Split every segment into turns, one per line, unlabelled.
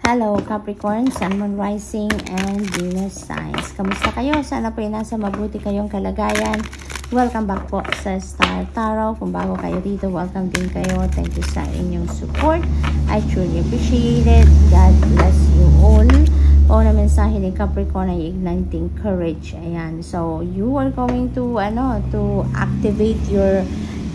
Hello Capricorn, Sun, Moon, Rising, and Venus signs. Kamusta kayo? Sana po ay nasa mabuti kayong kalagayan. Welcome back po sa Star Tarot. Kung bago kayo dito, welcome din kayo. Thank you sa inyong support. I truly appreciate it. God bless you all. O na mensahe ni Capricorn ay igniting courage. Ayan. So, you are going to activate your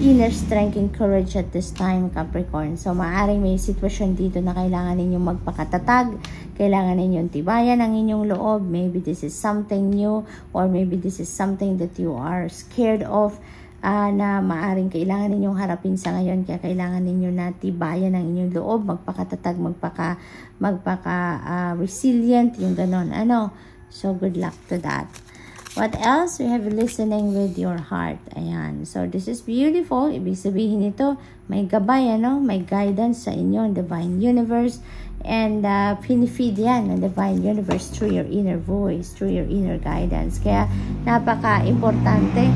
inner strength and courage at this time, Capricorn. So, maaaring may sitwasyon dito na kailangan ninyong magpakatatag, kailangan ninyong tibayan ang inyong loob. Maybe this is something new, or maybe this is something that you are scared of, na maaaring kailangan ninyong harapin sa ngayon. Kaya kailangan ninyo na tibayan ang inyong loob, magpakatatag, resilient, yung ganon. So, good luck to that. What else? We have listening with your heart. Ayan. So, this is beautiful. Ibig sabihin nito, may gabay, may guidance sa inyo, Divine Universe. And pinifeed yan ng Divine Universe through your inner voice, through your inner guidance. Kaya, napaka-importante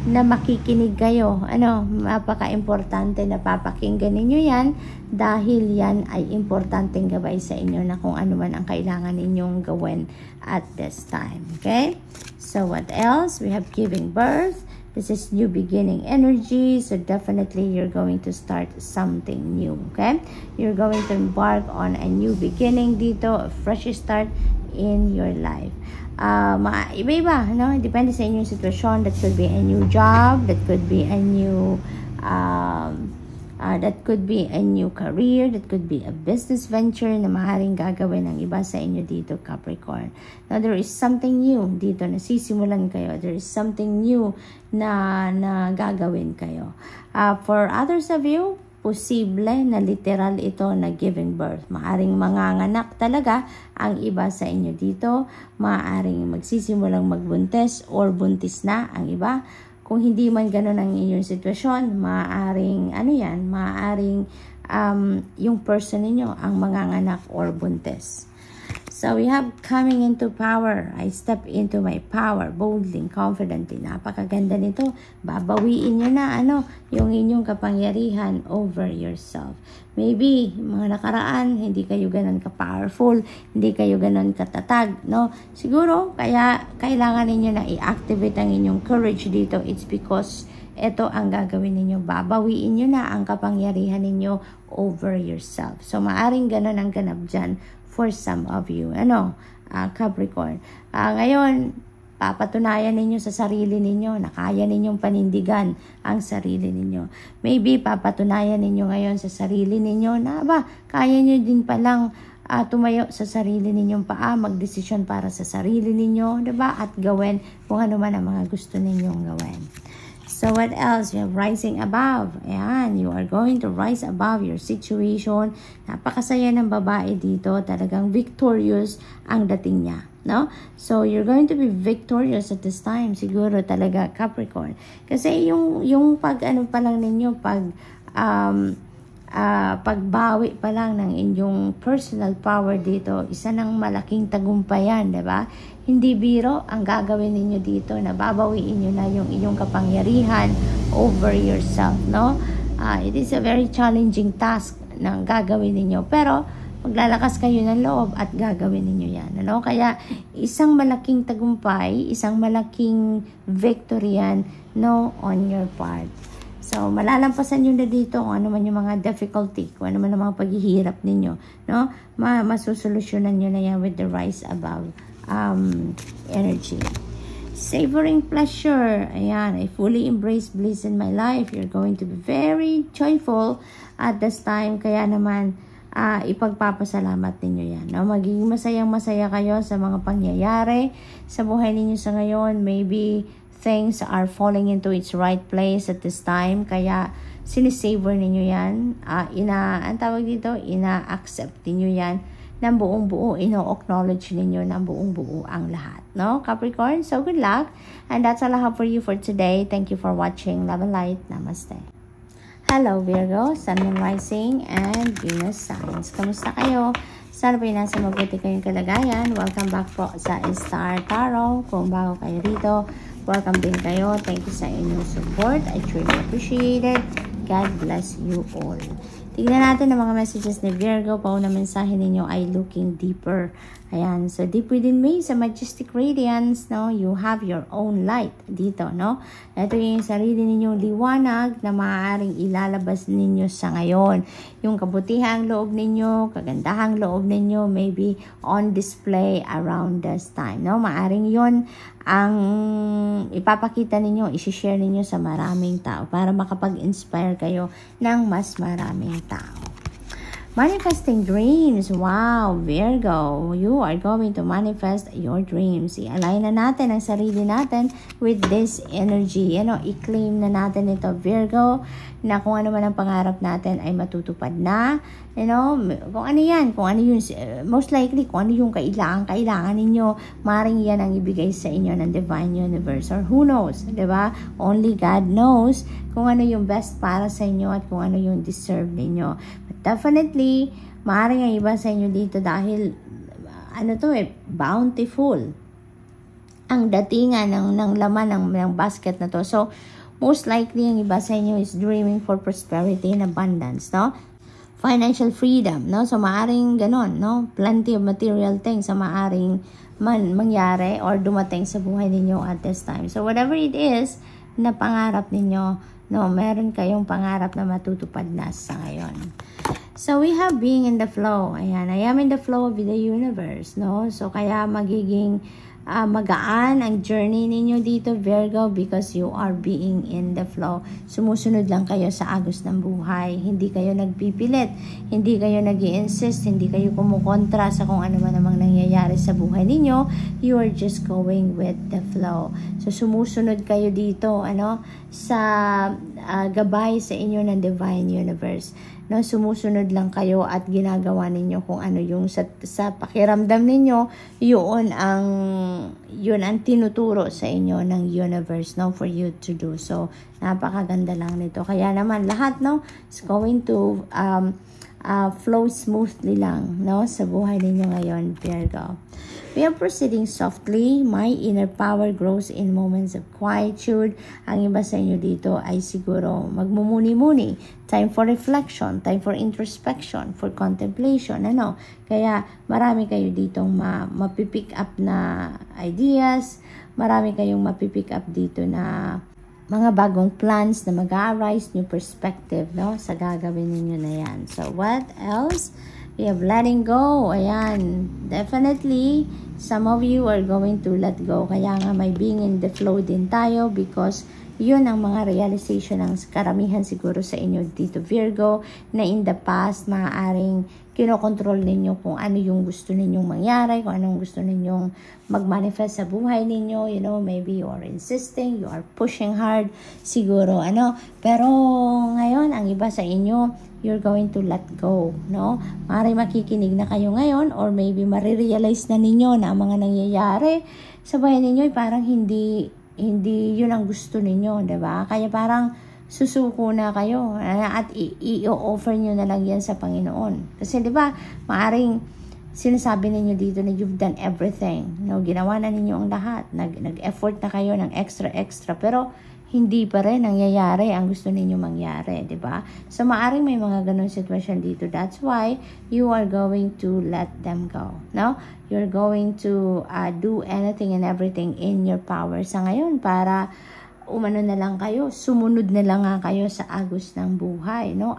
na makikinig kayo. Napaka-importante na papakinggan ninyo yan dahil yan ay importanteng gabay sa inyo na kung ano man ang kailangan ninyong gawin at this time. Okay? So, what else? We have giving birth. This is new beginning energy. So, definitely you're going to start something new. Okay? You're going to embark on a new beginning dito, a fresh start in your life. Iba-iba, depende sa inyong sitwasyon. That could be a new job, that could be a new career, that could be a business venture na maaaring gagawin ng iba sa inyo dito, Capricorn. Now, there is something new dito na sisimulan kayo. There is something new na gagawin kayo. For others of you, posible na literal ito na giving birth. Maaring manganganak talaga ang iba sa inyo dito. Maaring magsisimulang magbuntis or buntis na ang iba. Kung hindi man ganun ang inyong sitwasyon, maaring yung person ninyo ang manganganak or buntis. So, we have coming into power. I step into my power, boldly, confidently. Napakaganda nito. Babawiin nyo na, yung inyong kapangyarihan over yourself. Maybe, mga nakaraan, hindi kayo ganun ka-powerful, hindi kayo ganun katatag, Siguro, kaya kailangan ninyo na i-activate ang inyong courage dito. It's because ito ang gagawin ninyo. Babawiin nyo na ang kapangyarihan ninyo over yourself. So, maaring ganun ang ganap dyan for some of you, Capricorn. Ngayon, papatunayan ninyo sa sarili ninyo na kaya ninyong panindigan ang sarili ninyo. Maybe, papatunayan ninyo ngayon sa sarili ninyo na, kaya nyo din palang tumayo sa sarili ninyong paa, magdesisyon para sa sarili ninyo, At gawin kung ano man ang mga gusto ninyong gawin. So, what else? You have rising above. Ayan, you are going to rise above your situation. Napakasaya ng babae dito. Talagang victorious ang dating niya, So, you're going to be victorious at this time. Siguro talaga, Capricorn. Kasi yung pagbawi pa lang ng inyong personal power dito, isa ng malaking tagumpayan, Hindi biro ang gagawin ninyo dito na babawiin nyo na yung inyong kapangyarihan over yourself, It is a very challenging task na gagawin ninyo. Pero, maglalakas kayo ng loob at gagawin ninyo yan, Kaya, isang malaking tagumpay, isang malaking victory yan, on your part. So, malalampasan nyo na dito kung ano man yung mga difficulty, kung ano man ang mga paghihirap ninyo, Masusolusyonan nyo na yan with the rise above energy. Savoring pleasure. Ayan, I fully embrace bliss in my life. You're going to be very joyful at this time. Kaya naman, ipagpapasalamat ninyo yan. Magiging masayang-masaya kayo sa mga pangyayari sa buhay ninyo sa ngayon. Maybe things are falling into its right place at this time. Kaya, sinisavor ninyo yan. Ina-accept ninyo yan ng buong buo. Ino-acknowledge ninyo ng buong buo ang lahat. Capricorn? So, good luck. And that's all I have for you for today. Thank you for watching. Love and light. Namaste. Hello, Virgo, Sun, Moon, Rising, and Venus signs. Kamusta kayo? Sana po nasa mabuti kayong kalagayan. Welcome back po sa Star Tarot. Kung bago kayo rito, welcome din kayo. Thank you sa inyong support. I truly appreciate it. God bless you all. Tignan natin ang mga messages ni Virgo. Pauna mensahe ninyo ay looking deeper. Ayan, so deep within me, sa majestic radiance, no, you have your own light dito, no? Ito yung sarili ninyong liwanag na maaaring ilalabas ninyo sa ngayon. Yung kabutihang loob ninyo, kagandahang loob ninyo, maybe on display around this time, no? Maaaring yon ang ipapakita ninyo, isi-share ninyo sa maraming tao para makapag-inspire kayo ng mas maraming tao. Manifesting dreams. Wow, Virgo, you are going to manifest your dreams. I-align na natin ang sarili natin with this energy. I-claim na natin ito, Virgo, na kung ano man ang pangarap natin ay matutupad na. Kung ano yan, kung ano yung, most likely, kung ano yung kailangan ninyo, maring yan ang ibigay sa inyo ng Divine Universe. Or who knows, diba? Only God knows kung ano yung best para sa inyo at kung ano yung deserve ninyo. But definitely, maring ang iba sa inyo dito dahil, bountiful ang datingan ng laman ng basket na to. So, most likely, ang iba sa inyo is dreaming for prosperity and abundance, no? Financial freedom, no? So, maaring ganon, no? Plenty of material things sa maaring mangyari or dumating sa buhay ninyo at this time. So, whatever it is na pangarap ninyo, no? Meron kayong pangarap na matutupad na sa ngayon. So, we have being in the flow. Ayan, I am in the flow of the universe, no? So, kaya magiging magaan ang journey ninyo dito, Virgo, because you are being in the flow. Sumusunod lang kayo sa agos ng buhay. Hindi kayo nagpipilit. Hindi kayo nag-i-insist. Hindi kayo kumukontra sa kung ano man namang nangyayari sa buhay ninyo. You are just going with the flow. So, sumusunod kayo dito, sa gabay sa inyo ng Divine Universe. No, sumusunod lang kayo at ginagawa ninyo kung ano yung sa pakiramdam ninyo, yun ang tinuturo sa inyo ng universe, no, for you to do. So, napakaganda lang nito. Kaya naman lahat, no, is going to flow smoothly lang, no, sa buhay ninyo ngayon, Virgo. We are proceeding softly. My inner power grows in moments of quietude. Ang iba sa inyo dito ay siguro magmumuni-muni. Time for reflection, time for introspection, for contemplation. Kaya marami kayo ditong mapipick up na ideas. Marami kayong mapipick up dito na mga bagong plans na mag-arise, new perspective, no, sa gagawin ninyo na yan. So, what else? We have letting go. Ayan. Definitely, some of you are going to let go. Kaya nga may being in the flow din tayo because yun ang mga realization ng karamihan siguro sa inyo dito, Virgo, na in the past, maaaring kinokontrol ninyo kung ano yung gusto ninyong mangyari, kung anong gusto ninyong mag-manifest sa buhay ninyo. Maybe you are insisting, you are pushing hard, siguro, Pero ngayon, ang iba sa inyo, you're going to let go, no? Maaaring makikinig na kayo ngayon or maybe marirealize na ninyo na ang mga nangyayari sa buhay ninyo ay parang hindi yun ang gusto ninyo, diba? Kaya parang susuko na kayo at i-offer nyo na lang yan sa Panginoon. Kasi diba, maaring sinasabi ninyo dito na you've done everything. No? Ginawa na ninyo ang lahat. Nag-effort na kayo ng extra, pero hindi pa rin nangyayari ang gusto ninyo mangyari, diba? So, maaring may mga ganun sitwasyon dito. That's why you are going to let them go, no? You're going to do anything and everything in your power sa ngayon para umano na lang kayo, sumunod na lang nga kayo sa agos ng buhay, no?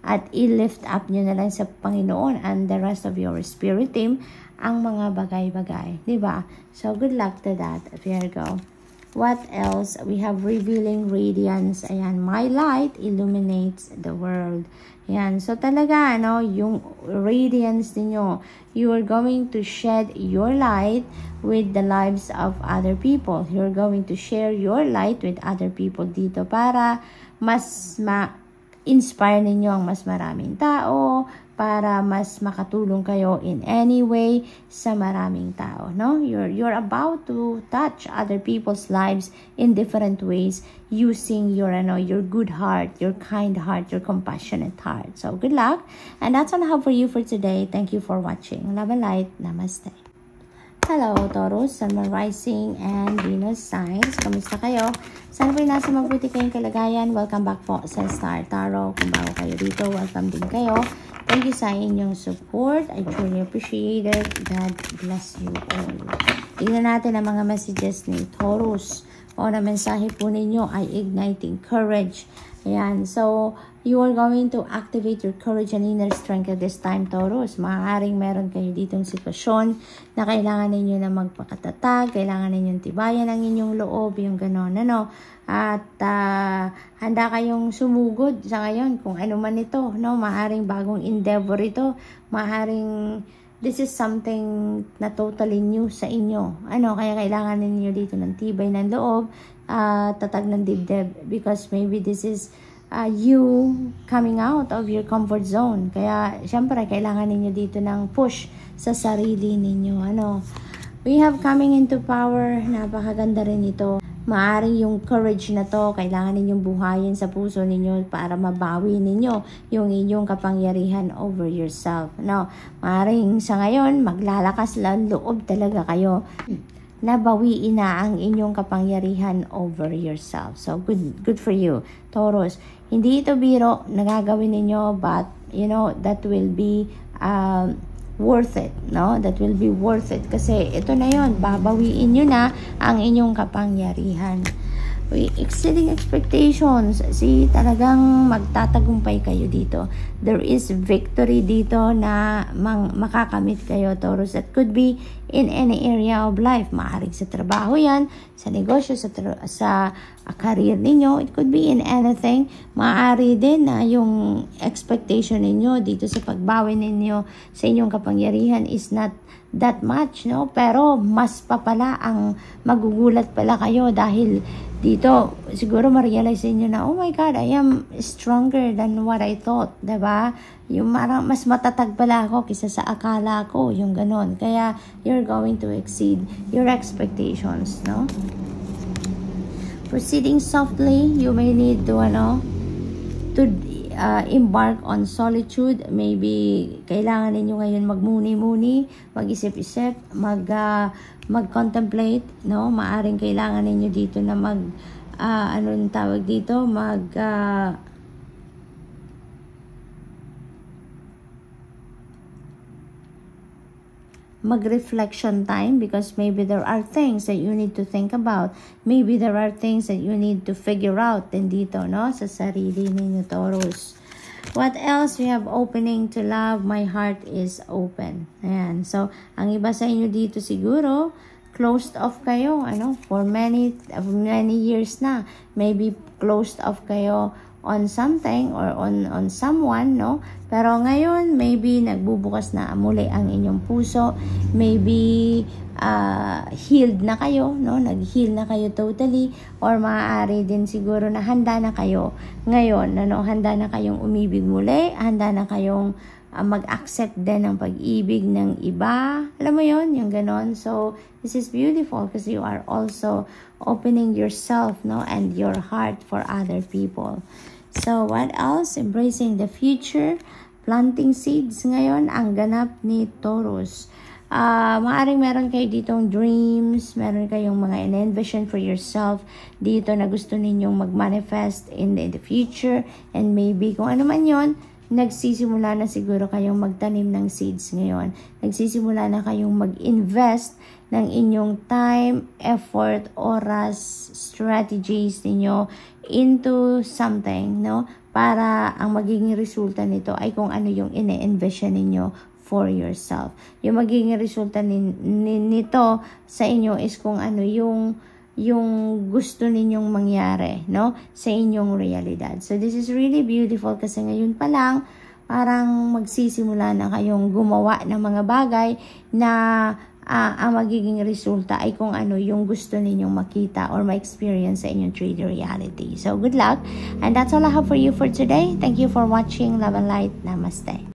At i-lift up nyo na lang sa Panginoon and the rest of your spirit team ang mga bagay-bagay, diba? So, good luck to that, Virgo. What else? We have revealing radiance. Ayan, my light illuminates the world. Ayan, so talaga, yung radiance niyo, you are going to shed your light with the lives of other people. You're going to share your light with other people dito para mas ma-inspire ninyo ang mas maraming tao, para mas makatulong kayo in any way sa maraming tao, no? You're about to touch other people's lives in different ways using your good heart, your kind heart, your compassionate heart. So, good luck. And that's all I have for you for today. Thank you for watching. Love and light. Namaste. Hello, Taurus, Sun, Moon, Rising, and Venus signs. Kamusta kayo? Sana po nasa mabuti kayong kalagayan. Welcome back po sa Star Tarot. Kung bago kayo dito, welcome din kayo. Thank you sa inyong support. I truly appreciate it. God bless you all. Tingnan natin ang mga messages ni Taurus. O na mensahe po ninyo ay igniting courage. Ayan. So, you are going to activate your courage and inner strength at this time, Taurus. Maaaring meron kayo ditong sitwasyon na kailangan ninyo na magpakatatag, kailangan ninyong tibayan ang inyong loob, yung gano'n, ano. At handa kayong sumugod sa ngayon kung ano man ito, no? Maaaring bagong endeavor ito, maaaring this is something na totally new sa inyo. Ano, kaya kailangan ninyo dito ng tibay ng loob, tatag ng dibdib, because maybe this is you coming out of your comfort zone. Kaya, syempre, kailangan ninyo dito ng push sa sarili ninyo. Ano, we have coming into power. Napakaganda rin ito. Maaring yung courage na to, kailangan ninyong buhayin sa puso ninyo para mabawi ninyo yung inyong kapangyarihan over yourself. No, maaring sa ngayon, maglalakas lang loob talaga kayo. Nabawiin na ang inyong kapangyarihan over yourself. So, good for you, Taurus. Hindi ito biro na gagawin ninyo, but, you know, that will be worth it, no? That will be worth it. Kasi ito na yon, babawiin nyo na ang inyong kapangyarihan. Exceeding expectations. See, talagang magtatagumpay kayo dito. There is victory dito na makakamit kayo, Taurus. That could be in any area of life. Maaaring sa trabaho yan, sa negosyo, sa career ninyo. It could be in anything. Maaari din na yung expectation ninyo dito sa pagbawi ninyo sa inyong kapangyarihan is not that much, no? Pero mas pa pala ang magugulat pala kayo dahil dito siguro ma-realize niyo na, oh my God, I am stronger than what I thought, diba? Yung mas matatag pala ako kaysa sa akala ko, yung ganon. Kaya you're going to exceed your expectations, no? Proceeding softly, you may need to embark on solitude. Maybe kailangan ninyo ngayon magmuni-muni, mag-isip-isip, mag-contemplate, no? Maaring kailangan ninyo dito na anong tawag dito, mag-reflection time, because maybe there are things that you need to think about. Maybe there are things that you need to figure out din dito, no? Sa sarili ninyo, Taurus. What else? We have opening to love. My heart is open. Ayan. So, ang iba sa inyo dito siguro, closed off kayo, for many years na. Maybe closed off kayo on something or on someone, no? Pero ngayon, maybe nagbubukas na muli ang inyong puso. Maybe healed na kayo, no? Nag-heal na kayo totally, or maaari din siguro na handa na kayo ngayon, handa na kayong umibig muli, handa na kayong mag-accept din ng pag-ibig ng iba. Alam mo yon, yung ganon. So, this is beautiful because you are also opening yourself, no, and your heart for other people. So, what else? Embracing the future. Planting seeds ngayon ang ganap ni Taurus. Maaring meron kayo ditong dreams, meron kayong mga in-envision for yourself dito na gusto ninyong mag-manifest in the future, and maybe kung ano man yon, nagsisimula na siguro kayong magtanim ng seeds ngayon. Nagsisimula na kayong mag-invest ng inyong time, effort, oras, strategies ninyo into something, no? Para ang magiging resulta nito ay kung ano yung ine-envision ninyo for yourself. Yung magiging resulta nito sa inyo is kung ano yung gusto ninyong mangyari, no? Sa inyong realidad. So, this is really beautiful kasi ngayon pa lang, parang magsisimula na kayong gumawa ng mga bagay na ang magiging resulta ay kung ano yung gusto ninyong makita or ma-experience sa inyong 3D reality. So, good luck. And that's all I have for you for today. Thank you for watching. Love and light. Namaste.